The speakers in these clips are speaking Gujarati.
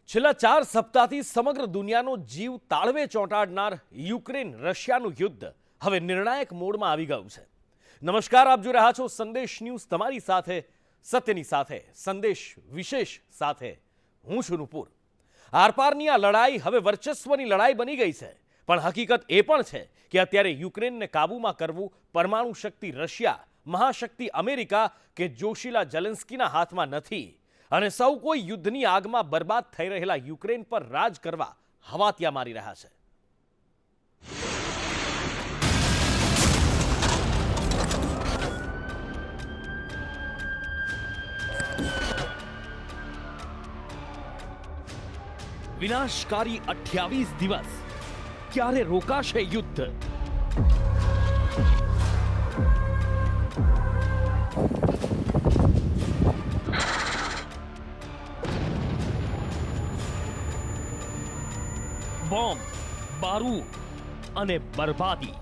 છેલ્લા 4 સપ્તાહથી સમગ્ર દુનિયાનો જીવ તાળવે ચોંટાડનાર યુક્રેન રશિયાનું યુદ્ધ હવે નિર્ણાયક મોડમાં આવી ગયું છે. નમસ્કાર, આપ જોઈ રહ્યા છો સંદેશ ન્યૂઝ, તમારી સાથે સત્યની સાથે સંદેશ વિશેષ સાથે હું છું નુપુર. આરપારની આ લડાઈ હવે વર્ચસ્વની લડાઈ બની ગઈ છે, પણ હકીકત એ પણ છે કે અત્યારે યુક્રેનને કાબૂમાં કરવું પરમાણુ શક્તિ રશિયા, મહાશક્તિ અમેરિકા કે જોશીલા ઝેલેન્સ્કીના હાથમાં નથી, અને સૌ કોઈ યુદ્ધની આગમાં બરબાદ થઈ રહેલા યુક્રેન પર રાજ કરવા હવાતિયા મારી રહ્યા છે. વિનાશકારી 28 દિવસ, ક્યારે રોકાશે યુદ્ધ? બોમ્બ, બારૂદ અને બરબાદી.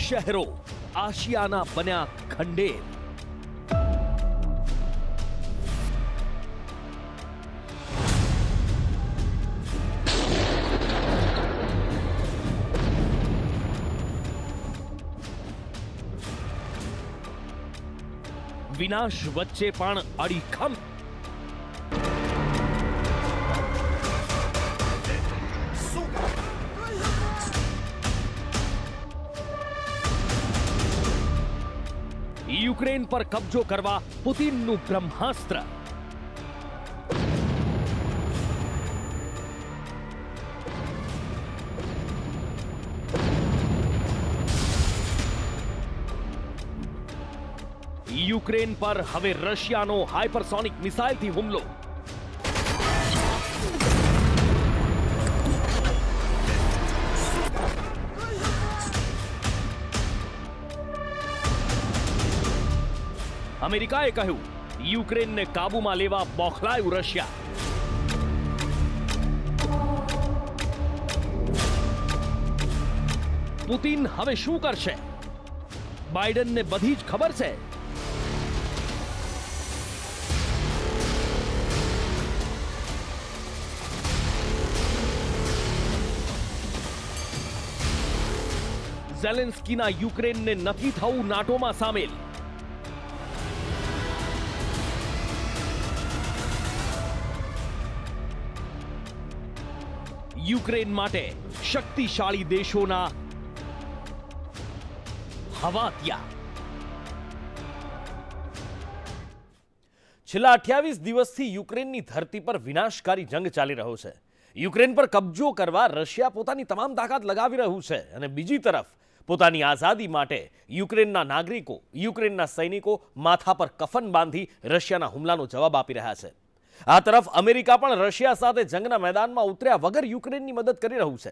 શહેરો આશિયાના બન્યા ખંડેર. વિનાશ વચ્ચે પણ અડીખમ. યુક્રેન પર કબજો કરવા પુતિનનું બ્રહ્માસ્ત્ર. યુક્રેન પર હવે રશિયાનો હાઇપરસોનિક મિસાઇલથી હુમલો. અમેરિકાએ કહ્યું, યુક્રેનને કાબૂમાં લેવા બોખલાયું રશિયા. પુતિન હવે શું કરશે? બાઇડનને બધી જ ખબર છે. ઝેલેન્સ્કીના યુક્રેનને નથી થવું નાટોમાં સામેલ. યુક્રેન માટે શક્તિશાળી દેશોના હવાતિયા. છેલ્લા 28 દિવસથી યુક્રેનની ધરતી પર વિનાશકારી જંગ ચાલી રહ્યો છે. યુક્રેન પર કબજો કરવા રશિયા પોતાની તમામ તાકાત લગાવી રહ્યું છે, અને બીજી તરફ પોતાની આઝાદી માટે યુક્રેનના નાગરિકો, યુક્રેનના સૈનિકો માથા પર કફન બાંધી રશિયાના હુમલાનો જવાબ આપી રહ્યા છે. આ તરફ અમેરિકા પણ રશિયા સાથે જંગના મેદાનમાં ઉતર્યા વગર યુક્રેનની મદદ કરી રહ્યું છે.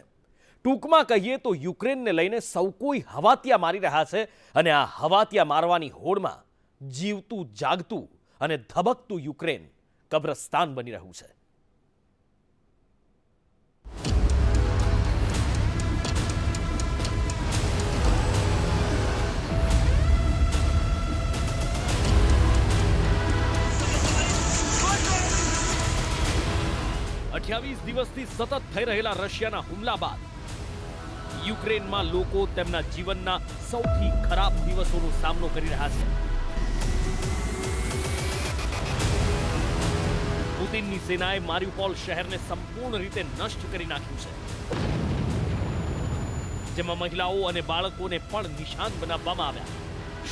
ટૂંકમાં કહીએ તો યુક્રેનને લઈને સૌ કોઈ હવાતિયા મારી રહ્યા છે, અને આ હવાતિયા મારવાની હોડમાં જીવતું, જાગતું અને ધબકતું યુક્રેન કબ્રસ્તાન બની રહ્યું છે. દિવસથી સતત થઈ રહેલા રશિયાના હુમલા બાદ યુક્રેનમાં લોકો તેમના જીવનના સૌથી ખરાબ દિવસોનો સામનો કરી રહ્યા છે. પુતિનની સેનાએ મારિયુપોલ શહેરને સંપૂર્ણ રીતે નષ્ટ કરી નાખ્યું છે, જેમાં મહિલાઓ અને બાળકોને પણ નિશાન બનાવવામાં આવ્યા.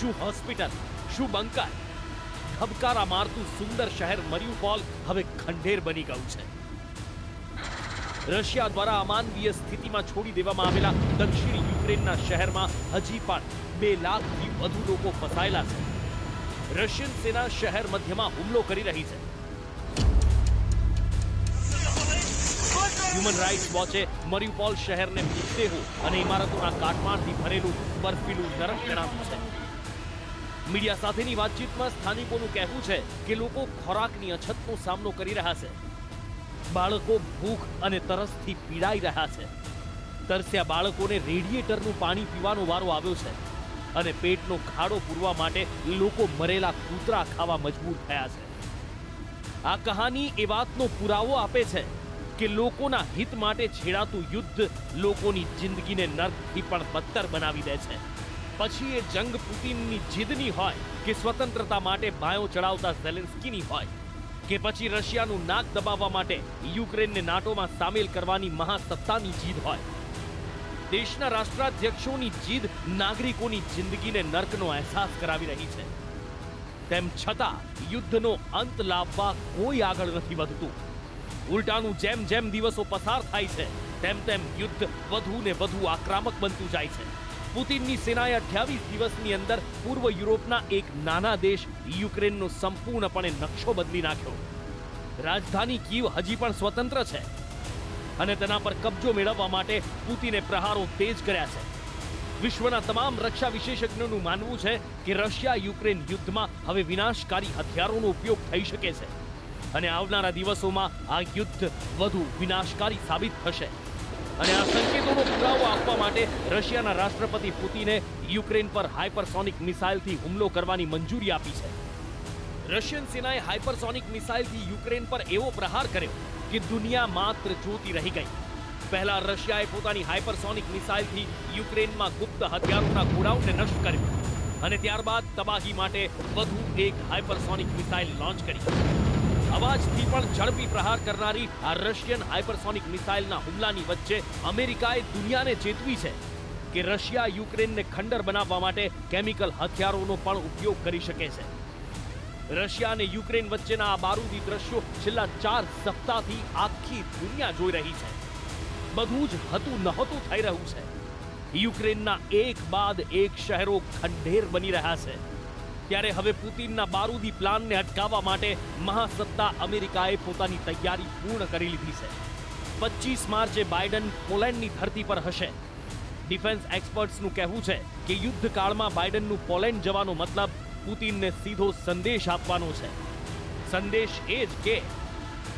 શું હોસ્પિટલ, શું બંકર? ધબકારા મારતું સુંદર શહેર મારિયુપોલ હવે ખંડેર બની ગયું છે. રશિયા દ્વારા અમાનવીય સ્થિતિમાં છોડી દેવામાં આવેલા દક્ષિણ યુક્રેનના શહેરમાં હજી પણ 2 લાખથી વધુ લોકો ફસાયેલા છે. રશિયન સેના શહેર મધ્યમાં હુમલો કરી રહી છે. હ્યુમન રાઇટ્સ વોચે મારિયુપોલ શહેરને મૃતદેહો અને ઇમારતોના કાટમાળથી ભરેલું બર્ફીલું નરક ગણાવ્યું છે. મીડિયા સાથેની વાતચીતમાં સ્થાનિકોનું કહેવું છે કે લોકો ખોરાકની અછતનો સામનો કરી રહ્યા છે. બાળકો ભૂખ અને તરસથી પીડાઈ રહ્યા છે. તરસ્યા બાળકોને રેડિયેટરનું પાણી પીવાનો વારો આવ્યો છે અને પેટનો ખાડો પૂરવા માટે લોકો મરેલા કૂતરા ખાવા મજબૂર થયા છે. આ કહાની એ વાતનો પુરાવો આપે છે કે લોકોના હિત માટે છેડાતું યુદ્ધ લોકોની જિંદગીને નર્કથી પણ બદતર બનાવી દે છે. પછી એ જંગ પુતિનની જીદની હોય કે સ્વતંત્રતા માટે બાયો ચડાવતા ઝેલેન્સ્કીની હોય કે પછી રશિયાનું નાક દબાવવા માટે યુક્રેનને નાટોમાં સામેલ કરવાની મહાસત્તાની જીદ હોય. દેશના રાષ્ટ્રાધ્યક્ષોની જીદ નાગરિકોની જિંદગીને નર્કનો અહેસાસ કરાવી રહી છે. તેમ છતાં યુદ્ધનો અંત લાવવા કોઈ આગળ નથી વધતું. ઉલટાનું જેમ જેમ દિવસો પસાર થાય છે તેમ તેમ યુદ્ધ વધુ ને વધુ આક્રમક બનતું જાય છે. પુતિનની સેનાએ 28 દિવસની અંદર પૂર્વ યુરોપના એક નાના દેશ યુક્રેનનો સંપૂર્ણપણે નકશો બદલી નાખ્યો. રાજધાની કીવ હજી પણ સ્વતંત્ર છે અને તેના પર કબજો મેળવવા માટે પુતિને પ્રહારો તેજ કર્યા છે. વિશ્વના તમામ રક્ષા વિશેષજ્ઞોનું માનવું છે કે રશિયા યુક્રેન યુદ્ધમાં હવે વિનાશકારી હથિયારોનો ઉપયોગ થઈ શકે છે અને આવનારા દિવસોમાં આ યુદ્ધ વધુ વિનાશકારી સાબિત થશે. અને આ સંકેતોનો પુરાવો આપવા માટે રશિયાના રાષ્ટ્રપતિ પુતિને યુક્રેન પર હાઇપરસોનિક મિસાઇલથી હુમલો કરવાની મંજૂરી આપી છે. રશિયન સેનાએ હાઇપરસોનિક મિસાઇલથી યુક્રેન પર એવો પ્રહાર કર્યો કે દુનિયા માત્ર જોતી રહી ગઈ. પહેલા રશિયાએ પોતાની હાઇપરસોનિક મિસાઇલથી યુક્રેનમાં ગુપ્ત હથિયારોના ગોડાઉનને નષ્ટ કર્યું અને ત્યારબાદ તબાહી માટે વધુ એક હાઇપરસોનિક મિસાઇલ લોન્ચ કરી. અવાજથી પણ ઝડપી પ્રહાર કરનારી આ રશિયન હાઇપરસોનિક મિસાઇલના હુમલાની વચ્ચે અમેરિકાએ દુનિયાને ચેતવી છે કે રશિયા યુક્રેનને ખંડર બનાવવા માટે કેમિકલ હથિયારોનો પણ ઉપયોગ કરી શકે છે. રશિયા અને યુક્રેન વચ્ચેના આ બારૂદી દ્રશ્યો છેલ્લા 4 સપ્તાહથી આખી દુનિયા જોઈ રહી છે. બધું જ હતું નહોતું થઈ રહ્યું છે. યુક્રેનના એક બાદ એક શહેરો ખંડેર બની રહ્યા છે. ત્યારે હવે પુતિનના બારૂદી પ્લાનને અટકાવવા માટે મહાસત્તા અમેરિકાએ પોતાની તૈયારી પૂર્ણ કરી લીધી છે. 25 માર્ચે બાઇડન પોલેન્ડની ધરતી પર હશે. ડિફેન્સ એક્સપર્ટ્સનું કહેવું છે કે યુદ્ધકાળમાં બાઇડનનું પોલેન્ડ જવાનો મતલબ પુતિનને સીધો સંદેશ આપવાનો છે. સંદેશ એ જ કે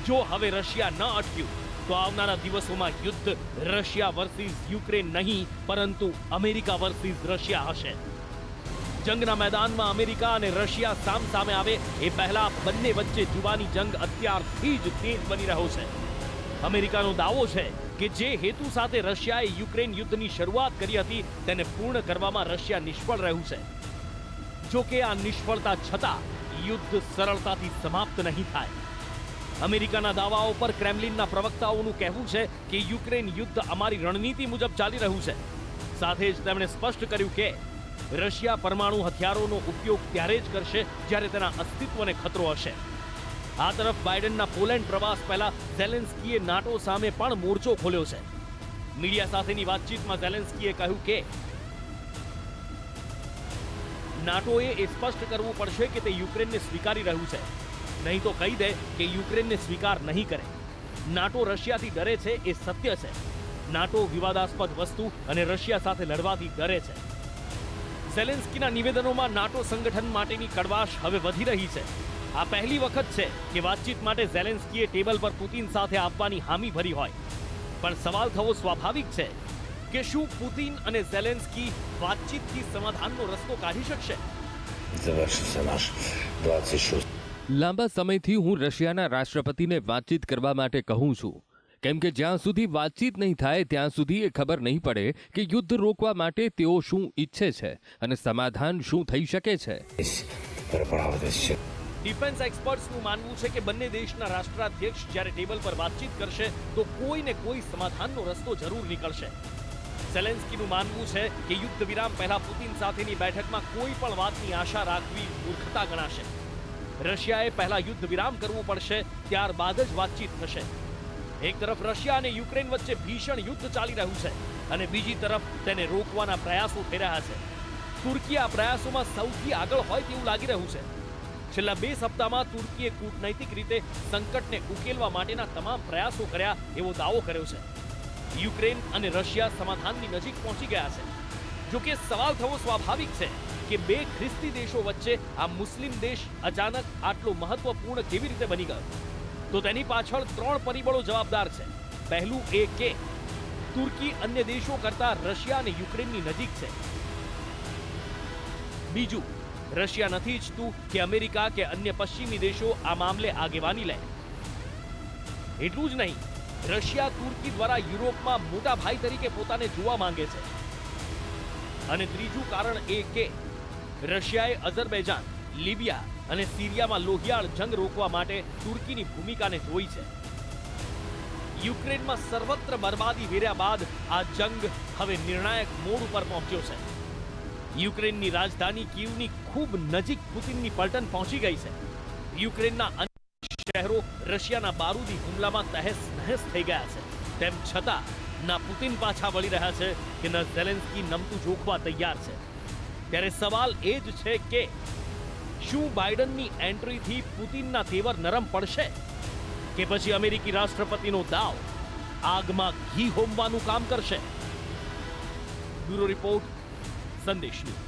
જો હવે રશિયા ન અટક્યું તો આવનારા દિવસોમાં યુદ્ધ રશિયા વર્સિસ યુક્રેન નહીં પરંતુ અમેરિકા વર્સિસ રશિયા હશે. જંગના મેદાનમાં અમેરિકા અને રશિયા સામસામે આવે એ પહેલા બંને વચ્ચે જુબાની જંગ અત્યારથી જ તેજ બની રહ્યો છે. અમેરિકાનો દાવો છે કે જે હેતુ સાથે રશિયાએ યુક્રેન યુદ્ધની શરૂઆત કરી હતી તેને પૂર્ણ કરવામાં રશિયા નિષ્ફળ રહ્યું છે. જો કે આ નિષ્ફળતા છતાં યુદ્ધ સરળતાથી સમાપ્ત નહીં થાય. અમેરિકાના દાવાઓ પર ક્રેમલિનના પ્રવક્તાઓનું કહેવું છે કે યુક્રેન યુદ્ધ અમારી રણનીતિ મુજબ ચાલી રહ્યું છે. સાથે જ તેમણે સ્પષ્ટ કર્યું કે રશિયા પરમાણુ હથિયારોનો ઉપયોગ ત્યારે જ કરશે જ્યારે તેના અસ્તિત્વને ખતરો હશે. આ તરફ બાઇડનના પોલેન્ડ પ્રવાસ પહેલા ઝેલેન્સ્કીએ નાટો સામે પણ મોરચો ખોલ્યો છે. મીડિયા સાથેની વાતચીતમાં ઝેલેન્સ્કીએ કહ્યું કે નાટોએ એ સ્પષ્ટ કરવું પડશે કે તે યુક્રેનને સ્વીકારી રહ્યું છે, નહીં તો કહી દે કે યુક્રેનને સ્વીકાર નહીં કરે. નાટો રશિયાથી ડરે છે એ સત્ય છે. નાટો વિવાદાસ્પદ વસ્તુ અને રશિયા સાથે લડવાથી ડરે છે. ઝેલેન્સ્કીના નિવેદનોમાં નાટો સંગઠન માટેની કડવાશ હવે વધી રહી છે. આ પહેલી વખત છે કે વાતચીત માટે ઝેલેન્સ્કીએ ટેબલ પર પુતિન સાથે આવવાની હામી ભરી હોય. પણ સવાલ થવો સ્વાભાવિક છે કે શું પુતિન અને ઝેલેન્સ્કી વાતચીતથી સમાધાનનો રસ્તો કાઢી શકશે? લાંબા સમયથી હું રશિયાના રાષ્ટ્રપતિને વાતચીત કરવા માટે કહું છું, કેમ કે જ્યાં સુધી વાતચીત નહીં થાય ત્યાં સુધી એ ખબર નહીં પડે કે યુદ્ધ રોકવા માટે તેઓ શું ઈચ્છે છે અને સમાધાન શું થઈ શકે છે. ડિફેન્સ એક્સપર્ટ્સનું માનવું છે કે બંને દેશના રાષ્ટ્રાધ્યક્ષ જ્યારે ટેબલ પર વાતચીત કરશે તો કોઈને કોઈ સમાધાનનો રસ્તો જરૂર નીકળશે. ઝેલેન્સ્કીનું માનવું છે કે યુદ્ધ વિરામ પહેલા પુતિન સાથેની બેઠકમાં કોઈ પણ વાતની આશા રાખવી મૂર્ખતા ગણાશે. રશિયાએ પહેલા યુદ્ધ વિરામ કરવું પડશે, ત્યારબાદ જ વાતચીત થશે. એક તરફ રશિયા અને યુક્રેન વચ્ચે ભીષણ યુદ્ધ ચાલી રહ્યું છે અને બીજી તરફ તેને રોકવાના પ્રયાસો થઈ રહ્યા છે. તુર્કી આ પ્રયાસોમાં સૌથી આગળ હોય તેવું લાગી રહ્યું છે. છેલ્લા 2 સપ્તાહમાં તુર્કીએ કૂટનૈતિક રીતે સંકટને ઉકેલવા માટેના તમામ પ્રયાસો કર્યા એવો દાવો કર્યો છે. યુક્રેન અને રશિયા સમાધાનની નજીક પહોંચી ગયા છે. જો કે સવાલ થવો સ્વાભાવિક છે કે 2 ખ્રિસ્તી દેશો વચ્ચે આ મુસ્લિમ દેશ અચાનક આટલો મહત્વપૂર્ણ કેવી રીતે બની ગયો? તો તેની પાછળ 3 પરિબળો જવાબદાર છે. પહેલું એ કે તુર્કી અન્ય દેશો કરતા રશિયા અને યુક્રેનની નજીક છે. બીજું, રશિયા નથી ઈચ્છતું કે અમેરિકા કે અન્ય પશ્ચિમી દેશો આ મામલે આગેવાની લે. એટલું જ નહીં, રશિયા તુર્કી દ્વારા યુરોપમાં મોટા ભાઈ તરીકે પોતાને જોવા માંગે છે. અને ત્રીજું કારણ એ કે રશિયાએ અઝરબૈજાન, લિબિયા અને સિરિયામાં લોહિયાળ જંગ રોકવા માટે તુર્કીની ભૂમિકાને જોઈ છે. યુક્રેનમાં સર્વત્ર બરબાદી વેર્યા બાદ આ જંગ હવે નિર્ણાયક મોડ ઉપર પહોંચ્યો છે. યુક્રેનની રાજધાની કીવની ખૂબ નજીક પુતિનની પલટન પહોંચી ગઈ છે. યુક્રેનના અન્ય શહેરો રશિયાના બારૂદી હુમલામાં તહેસ નહેસ થઈ ગયા છે. તેમ છતાં ના પુતિન પાછા વળી રહ્યા છે કે ન ઝેલેન્સ્કી નમતું જોખવા તૈયાર છે. ત્યારે સવાલ એ જ છે કે શું બાઇડનની એન્ટ્રીથી પુતિનના તેવર નરમ પડશે કે પછી અમેરિકી રાષ્ટ્રપતિનો દાવ આગમાં ઘી હોમવાનું કામ કરશે? બ્યુરો રિપોર્ટ, સંદેશ ન્યૂઝ.